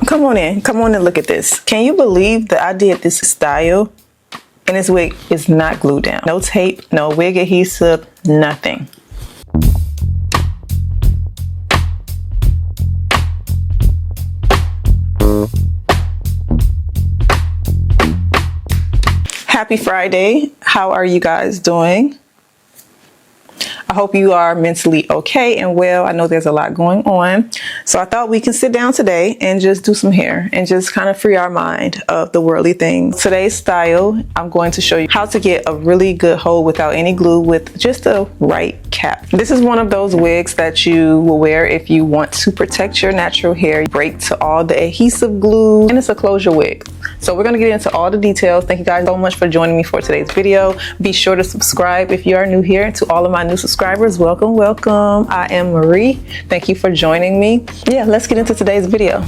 Come on in. Come on and look at this. Can you believe that I did this style and this wig is not glued down? No tape, no wig adhesive, nothing. Happy Friday. How are you guys doing? I hope you are mentally okay and well. I know there's a lot going on. So I thought we can sit down today and just do some hair and just kind of free our mind of the worldly things. Today's style, I'm going to show you how to get a really good hold without any glue with just the right cap. This is one of those wigs that you will wear if you want to protect your natural hair, break to all the adhesive glue, and it's a closure wig. So we're going to get into all the details. Thank you guys so much for joining me for today's video. Be sure to subscribe if you are new here. To all of my new subscribers, welcome, welcome. I am Marie. Thank you for joining me. Yeah, let's get into today's video.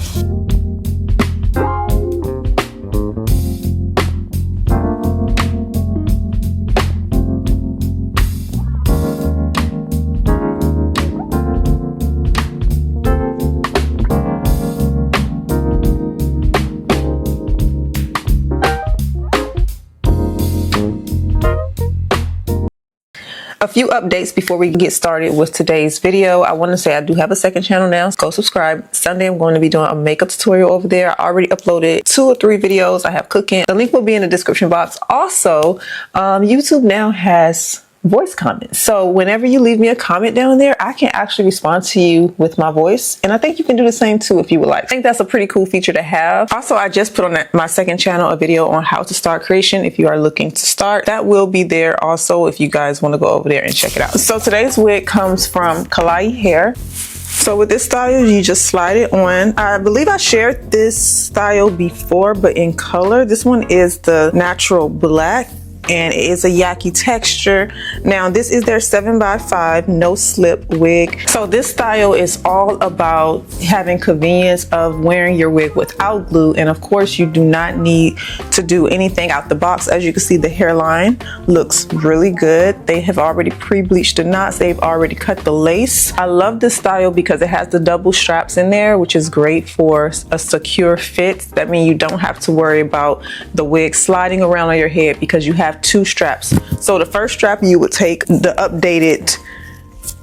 A few updates before we get started with today's video. I want to say I do have a second channel now, so go subscribe. Sunday I'm going to be doing a makeup tutorial over there. I already uploaded 2 or 3 videos. I have cooking. The link will be in the description box. Also, YouTube now has voice comments. So whenever you leave me a comment down there, I can actually respond to you with my voice. And I think you can do the same too if you would like. I think that's a pretty cool feature to have. Also, I just put on my second channel a video on how to start creation if you are looking to start. That will be there also if you guys want to go over there and check it out. So today's wig comes from KlaiyiHair. So with this style, you just slide it on. I believe I shared this style before, but in color. This one is the natural black, and it is a Yaki texture. Now this is their 7x5 no slip wig. So this style is all about having convenience of wearing your wig without glue, and of course you do not need to do anything out the box. As you can see, the hairline looks really good. They have already pre-bleached the knots. They've already cut the lace. I love this style because it has the double straps in there, which is great for a secure fit. That means you don't have to worry about the wig sliding around on your head because you have 2 straps. So the first strap, you would take the updated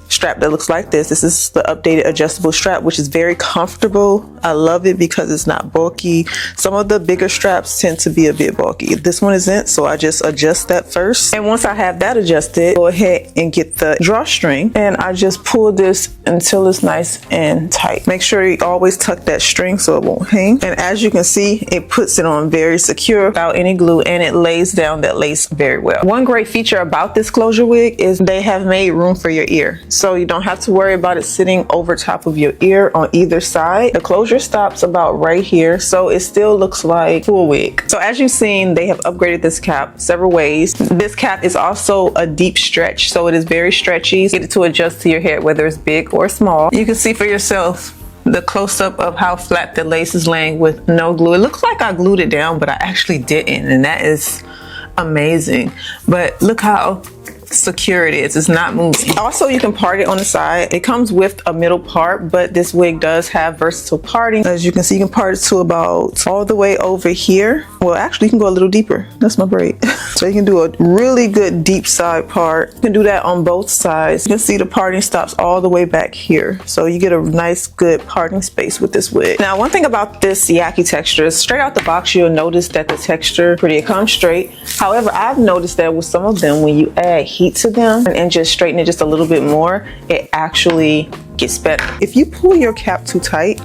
strap that looks like this. This is the updated adjustable strap, which is very comfortable. I love it because it's not bulky. Some of the bigger straps tend to be a bit bulky. This one isn't, so I just adjust that first. And once I have that adjusted, go ahead and get the drawstring, and I just pull this until it's nice and tight. Make sure you always tuck that string so it won't hang. And as you can see, it puts it on very secure without any glue, and it lays down that lace very well. One great feature about this closure wig is they have made room for your ear. So you don't have to worry about it sitting over top of your ear on either side. The closure stops about right here, so it still looks like full wig. So as you've seen, they have upgraded this cap several ways. This cap is also a deep stretch, so it is very stretchy. Get it to adjust to your head, whether it's big or small. You can see for yourself the close-up of how flat the lace is laying with no glue. It looks like I glued it down, but I actually didn't, and that is amazing. But look how secure it is. It's not moving. Also, you can part it on the side. It comes with a middle part, but this wig does have versatile parting. As you can see, you can part it to about all the way over here. Well, actually you can go a little deeper. That's my braid. So you can do a really good deep side part. You can do that on both sides. You can see the parting stops all the way back here, so you get a nice good parting space with this wig. Now, one thing about this Yaki texture is straight out the box you'll notice that the texture it comes straight. However, I've noticed that with some of them, when you add heat to them and just straighten it just a little bit more, it actually gets better. If you pull your cap too tight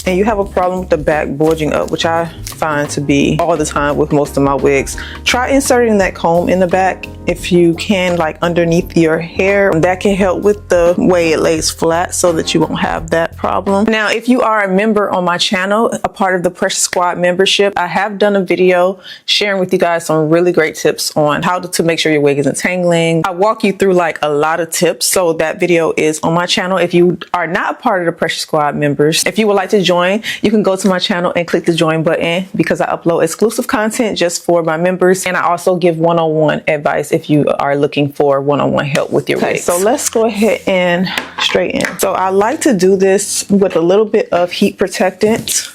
and you have a problem with the back bulging up, which I find to be all the time with most of my wigs, try inserting that comb in the back if you can, like underneath your hair. That can help with the way it lays flat so that you won't have that problem. Now, if you are a member on my channel, a part of the Precious Squad membership, I have done a video sharing with you guys some really great tips on how to make sure your wig isn't tangling. I walk you through like a lot of tips, so that video is on my channel. If you are not a part of the Precious Squad members, if you would like to join, you can go to my channel and click the join button, because I upload exclusive content just for my members, and I also give one-on-one advice if you are looking for one-on-one help with your wigs. So let's go ahead and straighten. So I like to do this with a little bit of heat protectant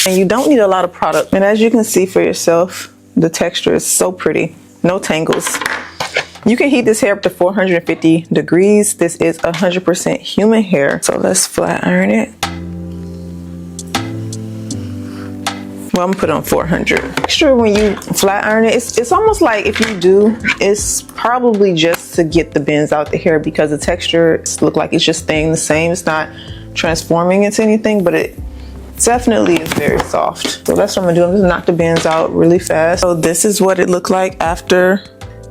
And you don't need a lot of product. And as you can see for yourself, the texture is so pretty. No tangles. You can heat this hair up to 450 degrees. This is 100% human hair. So let's flat iron it. Well, I'm gonna put it on 400. Extra when you flat iron it, it's almost like if you do, it's probably just to get the bends out the hair because the texture looks like it's just staying the same. It's not transforming into anything, but it definitely is very soft. So that's what I'm gonna do. I'm just knock the bends out really fast. So this is what it looked like after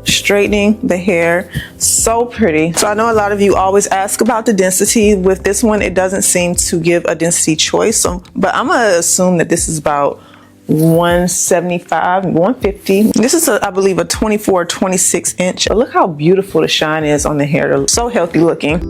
straightening the hair. So pretty. So I know a lot of you always ask about the density. With this one, it doesn't seem to give a density choice. But I'm gonna assume that this is about 175, 150. This is I believe a 24, 26 inch. But look how beautiful the shine is on the hair. So healthy looking.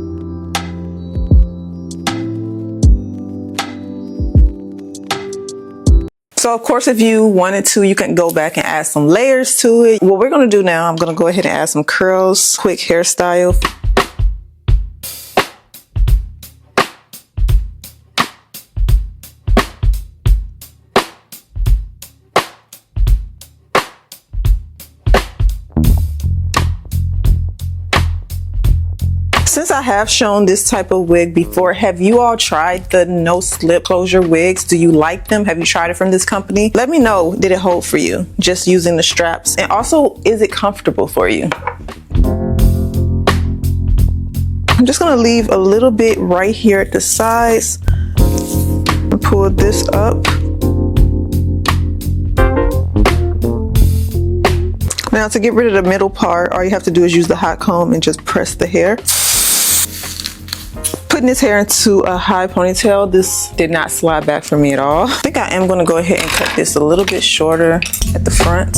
So of course, if you wanted to, you can go back and add some layers to it. What we're gonna do now, I'm gonna go ahead and add some curls, quick hairstyle. Since I have shown this type of wig before, have you all tried the no slip closure wigs? Do you like them? Have you tried it from this company? Let me know, did it hold for you? Just using the straps. And also, is it comfortable for you? I'm just gonna leave a little bit right here at the sides and pull this up. Now to get rid of the middle part, all you have to do is use the hot comb and just press the hair. Putting this hair into a high ponytail, this did not slide back for me at all. I think I am going to go ahead and cut this a little bit shorter at the front.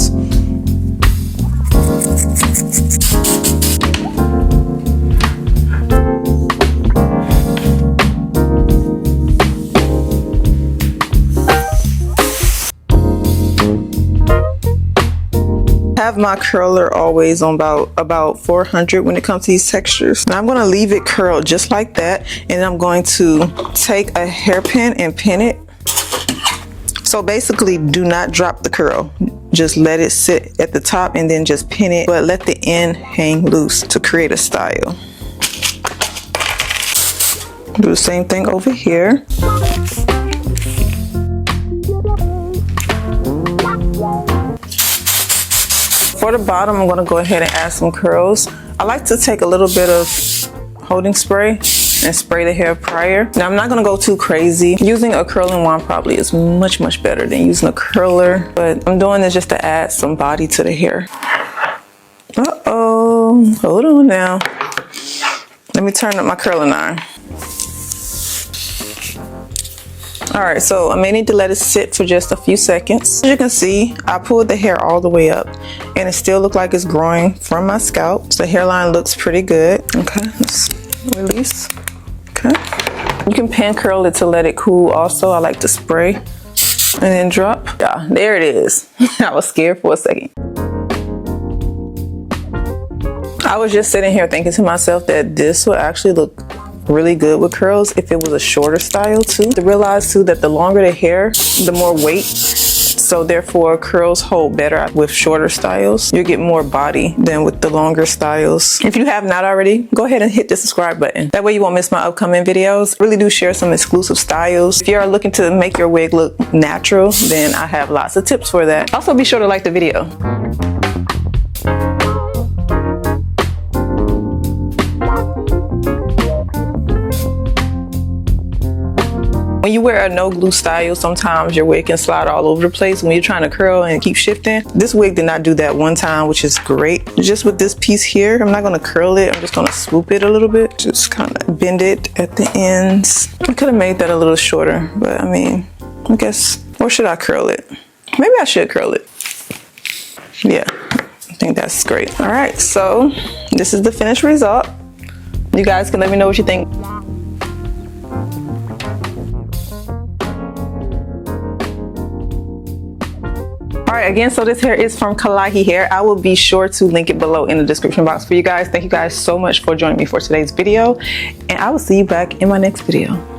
I have my curler always on about 400 when it comes to these textures. Now I'm going to leave it curled just like that, and I'm going to take a hairpin and pin it. So basically, do not drop the curl. Just let it sit at the top and then just pin it, but let the end hang loose to create a style. Do the same thing over here. For the bottom, I'm going to go ahead and add some curls. I like to take a little bit of holding spray and spray the hair prior. Now, I'm not going to go too crazy. Using a curling wand probably is much, much better than using a curler. But I'm doing this just to add some body to the hair. Uh-oh. Hold on now. Let me turn up my curling iron. All right, so I may need to let it sit for just a few seconds. As you can see, I pulled the hair all the way up and it still looks like it's growing from my scalp. So the hairline looks pretty good. Okay, let's release. Okay. You can pan curl it to let it cool also. I like to spray and then drop. Yeah, there it is. I was scared for a second. I was just sitting here thinking to myself that this would actually look really good with curls if it was a shorter style too. To realize too that the longer the hair, the more weight, so therefore curls hold better with shorter styles. You get more body than with the longer styles. If you have not already, go ahead and hit the subscribe button. That way you won't miss my upcoming videos. Really do share some exclusive styles. If you are looking to make your wig look natural, then I have lots of tips for that. Also be sure to like the video. When you wear a no glue style, sometimes your wig can slide all over the place when you're trying to curl and keep shifting. This wig did not do that one time, which is great. Just with this piece here, I'm not going to curl it. I'm just going to swoop it a little bit. Just kind of bend it at the ends. I could have made that a little shorter, but I mean, I guess, or should I curl it? Maybe I should curl it. Yeah, I think that's great. All right, so this is the finished result. You guys can let me know what you think. All right, again, so this hair is from KlaiyiHair. I will be sure to link it below in the description box for you guys. Thank you guys so much for joining me for today's video, and I will see you back in my next video.